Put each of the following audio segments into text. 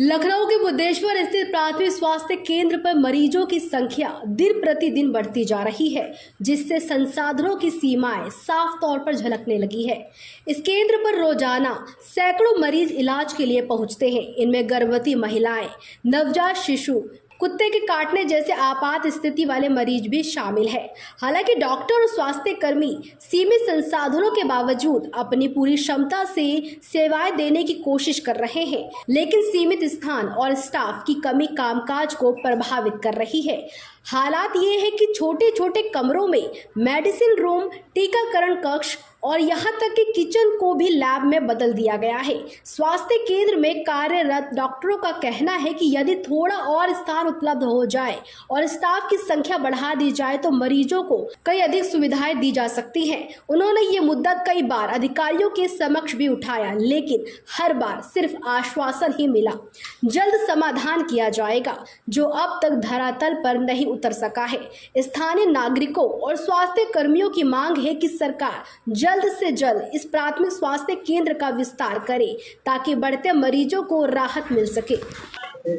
लखनऊ के बुद्धेश्वर स्थित प्राथमिक स्वास्थ्य केंद्र पर मरीजों की संख्या दिन प्रतिदिन बढ़ती जा रही है, जिससे संसाधनों की सीमाएं साफ तौर पर झलकने लगी है। इस केंद्र पर रोजाना सैकड़ों मरीज इलाज के लिए पहुंचते हैं। इनमें गर्भवती महिलाएं, नवजात शिशु, कुत्ते के काटने जैसे आपात स्थिति वाले मरीज भी शामिल हैं। हालांकि डॉक्टर और स्वास्थ्य कर्मी सीमित संसाधनों के बावजूद अपनी पूरी क्षमता से सेवाएं देने की कोशिश कर रहे हैं, लेकिन सीमित स्थान और स्टाफ की कमी कामकाज को प्रभावित कर रही है। हालात ये है कि छोटे छोटे कमरों में मेडिसिन रूम, टीकाकरण कक्ष और यहाँ तक कि किचन को भी लैब में बदल दिया गया है। स्वास्थ्य केंद्र में कार्यरत डॉक्टरों का कहना है कि यदि थोड़ा और स्थान उपलब्ध हो जाए और स्टाफ की संख्या बढ़ा दी जाए तो मरीजों को कई अधिक सुविधाएं दी जा सकती हैं। उन्होंने ये मुद्दा कई बार अधिकारियों के समक्ष भी उठाया, लेकिन हर बार सिर्फ आश्वासन ही मिला, जल्द समाधान किया जाएगा, जो अब तक धरातल पर नहीं उतर सका है। स्थानीय नागरिकों और स्वास्थ्य कर्मियों की मांग है कि सरकार जल्द से जल्द इस प्राथमिक स्वास्थ्य केंद्र का विस्तार करे ताकि बढ़ते मरीजों को राहत मिल सके।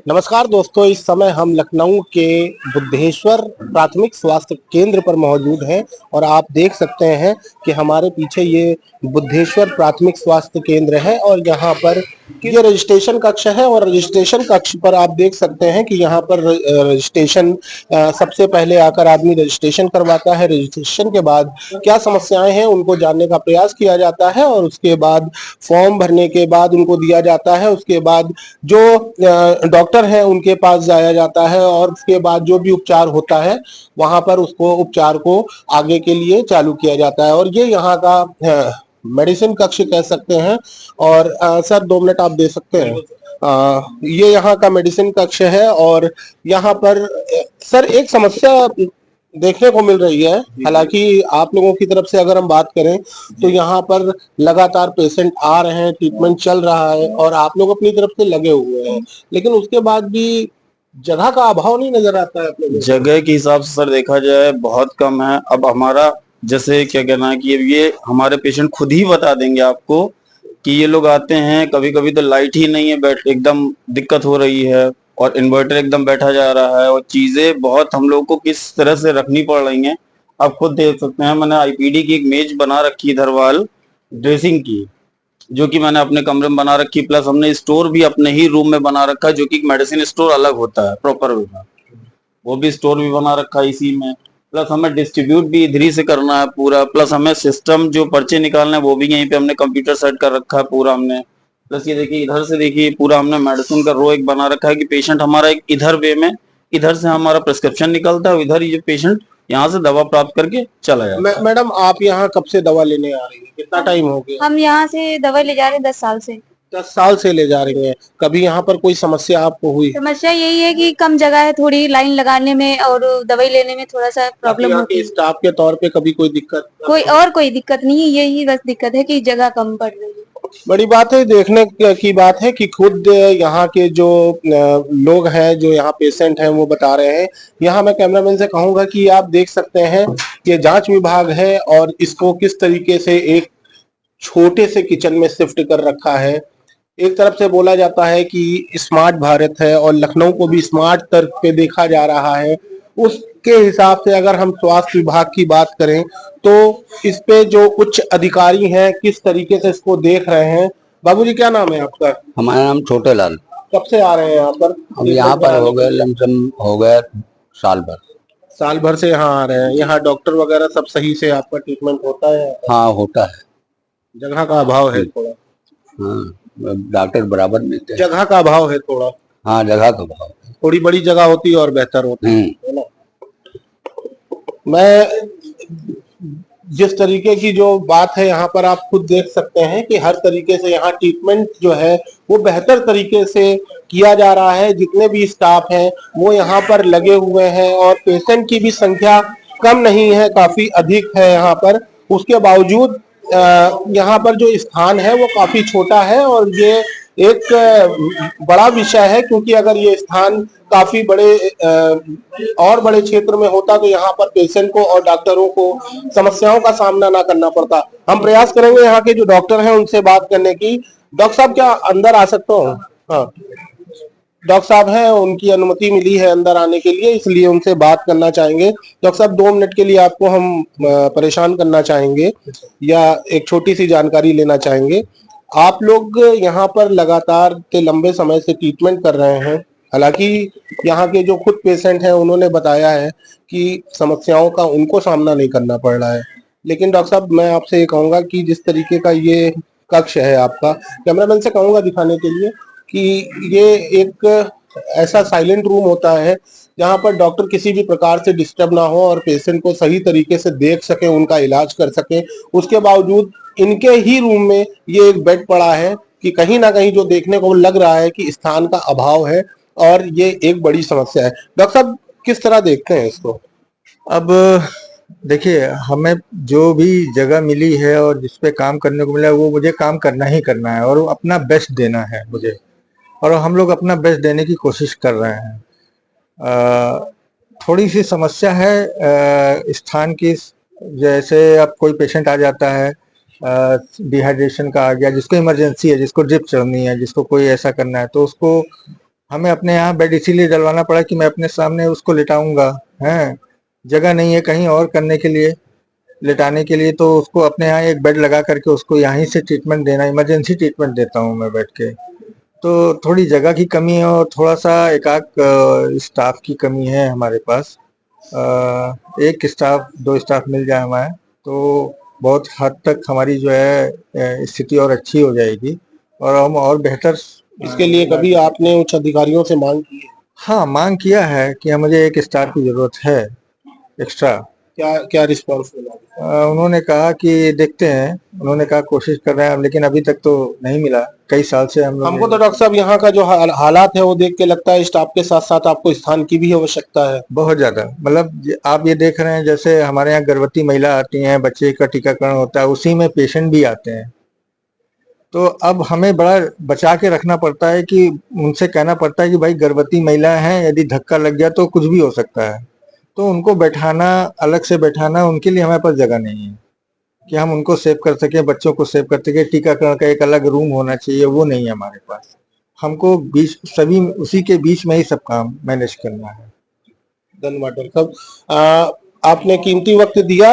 नमस्कार दोस्तों, इस समय हम लखनऊ के बुद्धेश्वर प्राथमिक स्वास्थ्य केंद्र पर मौजूद हैं और आप देख सकते हैं कि हमारे पीछे ये बुद्धेश्वर प्राथमिक स्वास्थ्य केंद्र है और यहाँ पर ये रजिस्ट्रेशन कक्ष है। और रजिस्ट्रेशन कक्ष पर आप देख सकते हैं कि यहाँ पर रजिस्ट्रेशन सबसे पहले आकर आदमी रजिस्ट्रेशन करवाता है। रजिस्ट्रेशन के बाद क्या समस्याएं हैं उनको जानने का प्रयास किया जाता है और उसके बाद फॉर्म भरने के बाद उनको दिया जाता है। उसके बाद जो डॉक्टर है उनके पास जाया जाता है और उसके बाद जो भी उपचार होता है वहां पर उसको उपचार को आगे के लिए चालू किया जाता है। और ये यहाँ का मेडिसिन कक्ष कह सकते हैं। और सर 2 मिनट आप दे सकते हैं? ये यहाँ का मेडिसिन कक्ष है और यहाँ पर सर एक समस्या देखने को मिल रही है। हालांकि आप लोगों की तरफ से अगर हम बात करें तो यहाँ पर लगातार पेशेंट आ रहे हैं, ट्रीटमेंट चल रहा है और आप लोग अपनी तरफ से लगे हुए हैं, लेकिन उसके बाद भी जगह का अभाव नहीं नजर आता है आप लोगों को? जगह के हिसाब से सर देखा जाए बहुत कम है। अब हमारा जैसे क्या कहना है कि ये हमारे पेशेंट खुद ही बता देंगे आपको कि ये लोग आते हैं, कभी कभी तो लाइट ही नहीं है, बैठ एकदम दिक्कत हो रही है और इन्वर्टर एकदम बैठा जा रहा है और चीजें बहुत हम लोग को किस तरह से रखनी पड़ रही हैं आप खुद देख सकते हैं। मैंने आईपीडी की एक मेज बना रखी इधर वाल ड्रेसिंग की, जो कि मैंने अपने कमरे में बना रखी, प्लस हमने स्टोर भी अपने ही रूम में बना रखा है, जो कि मेडिसिन स्टोर अलग होता है प्रॉपर वे में, वो भी स्टोर भी बना रखा है इसी में। प्लस हमें डिस्ट्रीब्यूट भी इधर ही से करना है पूरा, प्लस हमें सिस्टम जो पर्चे निकालना है वो भी यहीं पे हमने कंप्यूटर सेट कर रखा है पूरा हमने। प्लस ये देखिए इधर से देखिए पूरा हमने मेडिसिन का रो एक बना रखा है कि पेशेंट हमारा एक इधर वे में, इधर से हमारा प्रिस्क्रिप्शन निकलता है, इधर ही जो पेशेंट यहाँ से दवा प्राप्त करके चला जाता है। मैडम आप यहाँ कब से दवा लेने आ रही है? कितना टाइम हो गया? हम यहाँ से दवाई ले जा रहे हैं 10 साल से। 10 साल से ले जा रही हैं। कभी यहाँ पर कोई समस्या आपको हुई? समस्या यही है कि कम जगह है, थोड़ी लाइन लगाने में और दवाई लेने में थोड़ा सा प्रॉब्लम होती है। स्टाफ के तौर पे कभी कोई दिक्कत? कोई दिक्कत नहीं है, यही बस दिक्कत है कि जगह कम पड़ रही है। बड़ी बात है, देखने की बात है कि खुद यहाँ के जो लोग हैं, जो यहाँ पेशेंट हैं, वो बता रहे हैं। यहाँ मैं कैमरामैन से कहूंगा कि आप देख सकते हैं ये जांच विभाग है और इसको किस तरीके से एक छोटे से किचन में शिफ्ट कर रखा है। एक तरफ से बोला जाता है कि स्मार्ट भारत है और लखनऊ को भी स्मार्ट तर्क पे देखा जा रहा है। उसके हिसाब से अगर हम स्वास्थ्य विभाग की बात करें तो इस पे जो उच्च अधिकारी हैं किस तरीके से इसको देख रहे हैं। बाबूजी क्या नाम है आपका? हमारा नाम छोटे लाल। कब से आ रहे हैं यहाँ पर? हम यहाँ पर हो गए लमसम हो गए साल भर से यहाँ आ रहे हैं। यहाँ डॉक्टर वगैरह सब सही से आपका ट्रीटमेंट होता है? हाँ होता है। जगह का अभाव है थोड़ा? हाँ, डॉक्टर बराबर मिलते हैं। जगह का अभाव है थोड़ा? हाँ, जगह का अभाव है। थोड़ी बड़ी जगह होती और बेहतर होती है ना। मैं जिस तरीके की जो बात है यहाँ पर आप खुद देख सकते हैं कि हर तरीके से यहाँ ट्रीटमेंट जो है वो बेहतर तरीके से किया जा रहा है। जितने भी स्टाफ हैं वो यहाँ पर लगे हुए हैं और पेशेंट की भी संख्या कम नहीं है, काफी अधिक है यहाँ पर। उसके बावजूद यहाँ पर जो स्थान है वो काफी छोटा है और ये एक बड़ा विषय है, क्योंकि अगर ये स्थान काफी बड़े और बड़े क्षेत्र में होता तो यहाँ पर पेशेंट को और डॉक्टरों को समस्याओं का सामना ना करना पड़ता। हम प्रयास करेंगे यहाँ के जो डॉक्टर हैं उनसे बात करने की। डॉक्टर साहब क्या अंदर आ सकता हूँ? हाँ डॉक्टर साहब हैं, उनकी अनुमति मिली है अंदर आने के लिए, इसलिए उनसे बात करना चाहेंगे। डॉक्टर साहब 2 मिनट के लिए आपको हम परेशान करना चाहेंगे या एक छोटी सी जानकारी लेना चाहेंगे। आप लोग यहाँ पर लगातार के लंबे समय से ट्रीटमेंट कर रहे हैं। हालांकि यहाँ के जो खुद पेशेंट हैं उन्होंने बताया है कि समस्याओं का उनको सामना नहीं करना पड़ रहा है। लेकिन डॉक्टर साहब मैं आपसे ये कहूंगा कि जिस तरीके का ये कक्ष है आपका, कैमरामैन से कहूंगा दिखाने के लिए कि ये एक ऐसा साइलेंट रूम होता है जहां पर डॉक्टर किसी भी प्रकार से डिस्टर्ब ना हो और पेशेंट को सही तरीके से देख सके, उनका इलाज कर सके। उसके बावजूद इनके ही रूम में ये एक बेड पड़ा है कि कहीं ना कहीं जो देखने को लग रहा है कि स्थान का अभाव है और ये एक बड़ी समस्या है। डॉक्टर साहब किस तरह देखते हैं इसको? अब देखिए, हमें जो भी जगह मिली है और जिस पे काम करने को मिला है वो मुझे काम करना ही करना है और अपना बेस्ट देना है मुझे, और हम लोग अपना बेस्ट देने की कोशिश कर रहे हैं। थोड़ी सी समस्या है स्थान की, जैसे अब कोई पेशेंट आ जाता है, डिहाइड्रेशन का आ गया, जिसको इमरजेंसी है, जिसको ड्रिप चढ़नी है, जिसको कोई ऐसा करना है, तो उसको हमें अपने यहाँ बेड इसीलिए डलवाना पड़ा कि मैं अपने सामने उसको लिटाऊंगा, हैं जगह नहीं है कहीं और करने के लिए, लिटाने के लिए, तो उसको अपने यहाँ एक बेड लगा करके उसको यहीं से ट्रीटमेंट देना, इमरजेंसी ट्रीटमेंट देता हूँ मैं बैठ के। तो थोड़ी जगह की कमी है और थोड़ा सा एकाक स्टाफ की कमी है हमारे पास। एक स्टाफ 2 स्टाफ मिल जाए हमारे तो बहुत हद तक हमारी जो है स्थिति और अच्छी हो जाएगी और हम और बेहतर। इसके लिए कभी आपने उच्च अधिकारियों से मांग की है? हाँ, मांग किया है कि मुझे एक स्टाफ की जरूरत है एक्स्ट्रा। क्या क्या रिस्पॉन्स मिला? उन्होंने कहा कि देखते हैं, उन्होंने कहा कोशिश कर रहे हैं, लेकिन अभी तक तो नहीं मिला। कई साल से हम लोग, हमको तो डॉक्टर साहब यहाँ का जो हालात है वो देख के लगता है स्टाफ के साथ साथ आपको स्थान की भी आवश्यकता है। बहुत ज्यादा, मतलब आप ये देख रहे हैं जैसे हमारे यहाँ गर्भवती महिला आती हैं, बच्चे का टीकाकरण होता है, उसी में पेशेंट भी आते हैं। तो अब हमें बड़ा बचा के रखना पड़ता है कि उनसे कहना पड़ता है कि भाई गर्भवती महिला है, यदि धक्का लग गया तो कुछ भी हो सकता है। तो उनको बैठाना, अलग से बैठाना, उनके लिए हमारे पास जगह नहीं है कि हम उनको सेव कर सके, बच्चों को सेव कर सके। टीकाकरण का एक अलग रूम होना चाहिए, वो नहीं है हमारे पास। हमको बीच सभी उसी के बीच में ही सब काम मैनेज करना है। धन्यवाद डॉक्टर साहब, आपने कीमती वक्त दिया।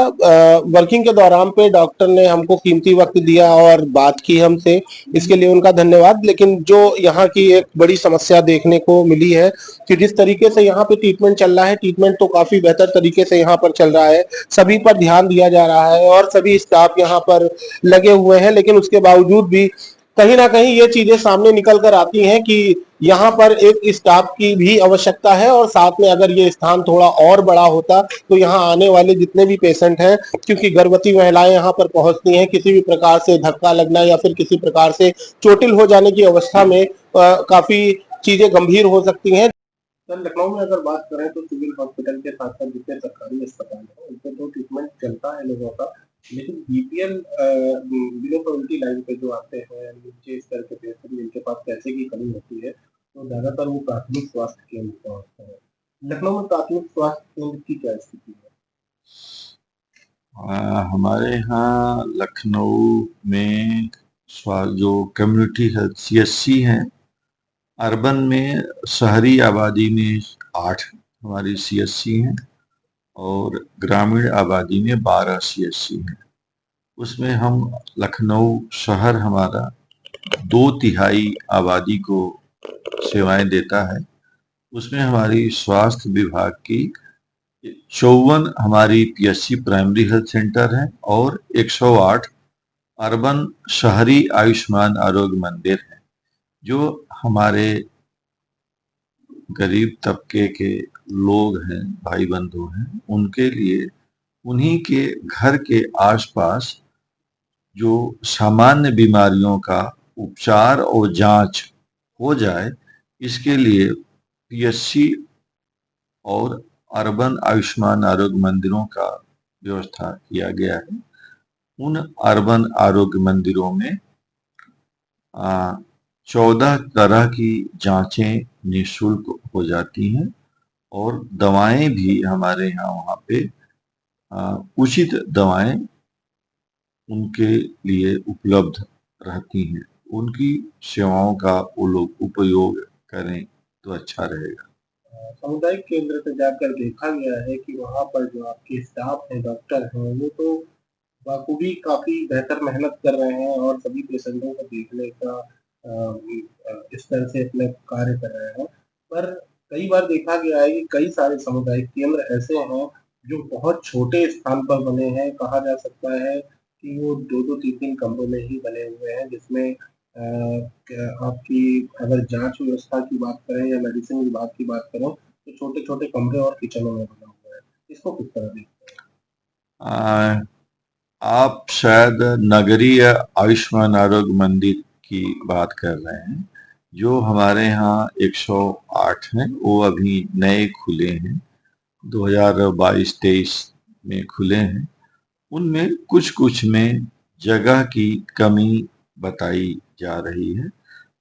वर्किंग के दौरान पे डॉक्टर ने हमको कीमती वक्त दिया और बात की हमसे, इसके लिए उनका धन्यवाद। लेकिन जो यहाँ की एक बड़ी समस्या देखने को मिली है कि जिस तरीके से यहाँ पे ट्रीटमेंट चल रहा है, ट्रीटमेंट तो काफी बेहतर तरीके से यहाँ पर चल रहा है, सभी पर ध्यान दिया जा रहा है और सभी स्टाफ यहाँ पर लगे हुए हैं। लेकिन उसके बावजूद भी कहीं ना कहीं ये चीजें सामने निकल कर आती हैं कि यहाँ पर एक स्टाफ की भी आवश्यकता है और साथ में अगर ये स्थान थोड़ा और बड़ा होता तो यहाँ आने वाले जितने भी पेशेंट हैं, क्योंकि गर्भवती महिलाएं यहाँ पर पहुंचती हैं, किसी भी प्रकार से धक्का लगना या फिर किसी प्रकार से चोटिल हो जाने की अवस्था में काफी चीजें गंभीर हो सकती हैं। सर, लखनऊ में अगर बात करें तो सिविल हॉस्पिटल के साथ साथ जितने सरकारी अस्पताल है उनपे तो ट्रीटमेंट चलता है लोगों का, लेकिन बीपीएल बिलो पॉवर्टी लाइन पे जो आते हैं नीचे स्तर के पेशेंट जिनके पास पैसे की कमी होती है तो ज्यादातर वो प्राथमिक स्वास्थ्य केंद्र पहुंचते हैं। लखनऊ में प्राथमिक स्वास्थ्य केंद्र की क्या स्थिति है? हमारे यहाँ लखनऊ में जो कम्युनिटी हेल्थ सीएचसी हैं, अर्बन में शहरी आबादी में 8 हमारी सीएचसी हैं और ग्रामीण आबादी में 12 सीएचसी हैं। उसमें हम लखनऊ शहर हमारा 2/3 आबादी को सेवाएं देता है। उसमें हमारी स्वास्थ्य विभाग की 54 हमारी पीएचसी प्राइमरी हेल्थ सेंटर है और 108 अर्बन शहरी आयुष्मान आरोग्य मंदिर है। जो हमारे गरीब तबके के लोग हैं, भाई बंधु हैं, उनके लिए उन्हीं के घर के आसपास जो सामान्य बीमारियों का उपचार और जांच हो जाए, इसके लिए पीएचसी और अर्बन आयुष्मान आरोग्य मंदिरों का व्यवस्था किया गया है। उन अर्बन आरोग्य मंदिरों में 14 तरह की जांचें निःशुल्क हो जाती हैं और दवाएं भी हमारे यहाँ वहाँ पे उचित दवाएं उनके लिए उपलब्ध रहती हैं। उनकी सेवाओं का वो लोग उपयोग करें तो अच्छा रहेगा। सामुदायिक केंद्र पे जाकर देखा गया है कि वहाँ पर जो आपके स्टाफ है, डॉक्टर हैं, वो तो बखूबी काफ़ी बेहतर मेहनत कर रहे हैं और सभी पेशेंटों को देखने का इस तरह से अपने कार्य कर रहे हैं। पर कई बार देखा गया है कि कई सारे सामुदायिक केंद्र ऐसे हैं जो बहुत छोटे स्थान पर बने हैं। कहा जा सकता है कि वो 2-2 3-3 कमरों में ही बने हुए हैं, जिसमें क्या आपकी अगर जाँच व्यवस्था की बात करें या मेडिसिन विभाग की बात करें, तो छोटे-छोटे कमरे और किचनों में बना हुआ है। इसको किस तरह देखते हैं? आ, आप शायद नगरीय आयुष्मान आरोग्य मंदिर की बात कर रहे हैं। जो हमारे यहाँ 108 हैं, वो अभी नए खुले हैं, 2022-23 में खुले हैं। उनमें कुछ में जगह की कमी बताई जा रही है।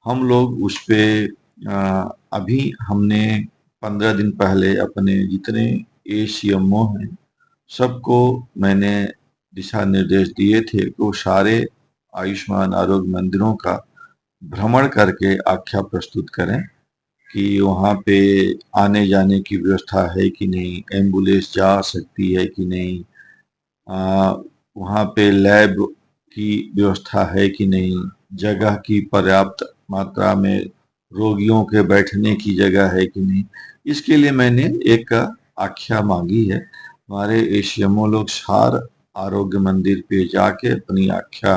हम लोग उस पे अभी हमने 15 दिन पहले अपने जितने एसीएमओ हैं सबको मैंने दिशा निर्देश दिए थे कि वो सारे आयुष्मान आरोग्य मंदिरों का भ्रमण करके आख्या प्रस्तुत करें कि वहाँ पे आने जाने की व्यवस्था है कि नहीं, एम्बुलेंस जा सकती है कि नहीं, वहाँ पे लैब की व्यवस्था है कि नहीं, जगह की पर्याप्त मात्रा में रोगियों के बैठने की जगह है कि नहीं। इसके लिए मैंने एक आख्या मांगी है। हमारे एसीएमओ लोग सार आरोग्य मंदिर पे जाके अपनी आख्या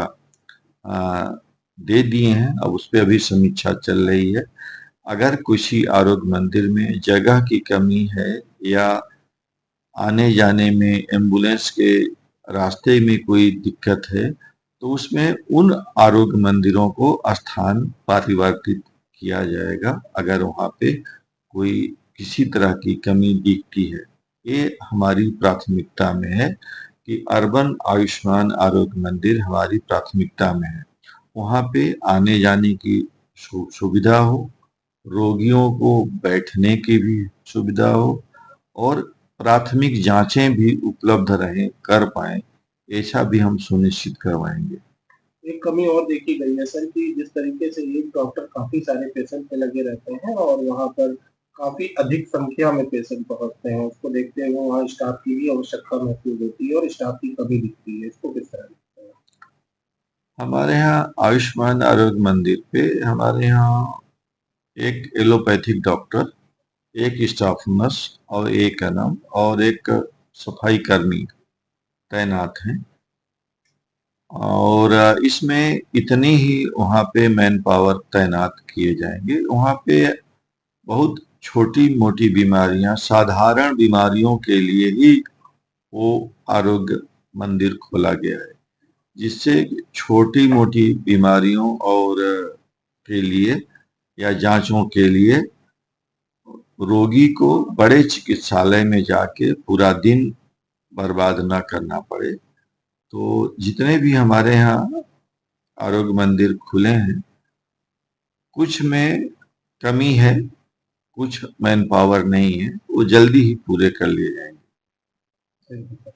दे दिए हैं। अब उस पर अभी समीक्षा चल रही है। अगर किसी आरोग्य मंदिर में जगह की कमी है या आने जाने में एम्बुलेंस के रास्ते में कोई दिक्कत है, तो उसमें उन आरोग्य मंदिरों को स्थान परिवर्तित किया जाएगा अगर वहाँ पे कोई किसी तरह की कमी दिखती है। ये हमारी प्राथमिकता में है कि अर्बन आयुष्मान आरोग्य मंदिर हमारी प्राथमिकता में है। वहाँ पे आने जाने की सुविधा हो, रोगियों को बैठने की भी सुविधा हो और प्राथमिक जांचें भी उपलब्ध रहें, कर पाएं, ऐसा भी हम सुनिश्चित करवाएंगे। एक कमी और देखी गई है सर कि जिस तरीके से एक डॉक्टर काफ़ी सारे पेशेंट पे लगे रहते हैं और वहाँ पर काफ़ी अधिक संख्या में पेशेंट पहुँचते हैं, उसको देखते हुए वहाँ स्टाफ की भी आवश्यकता महसूस होती है और स्टाफ की कमी दिखती है। इसको किस तरह देखते हैं? हमारे यहाँ आयुष्मान आरोग्य मंदिर पे हमारे यहाँ एक एलोपैथिक डॉक्टर, एक स्टाफ नर्स और एक एनएम और एक सफाई कर्मी तैनात हैं और इसमें इतनी ही वहाँ पे मैन पावर तैनात किए जाएंगे। वहाँ पे बहुत छोटी मोटी बीमारियां, साधारण बीमारियों के लिए ही वो आरोग्य मंदिर खोला गया है, जिससे छोटी मोटी बीमारियों और के लिए या जांचों के लिए रोगी को बड़े चिकित्सालय में जाके पूरा दिन बर्बाद ना करना पड़े। तो जितने भी हमारे यहाँ आरोग्य मंदिर खुले हैं, कुछ में कमी है, कुछ मैन पावर नहीं है, वो जल्दी ही पूरे कर लिए जाएंगे। सही है।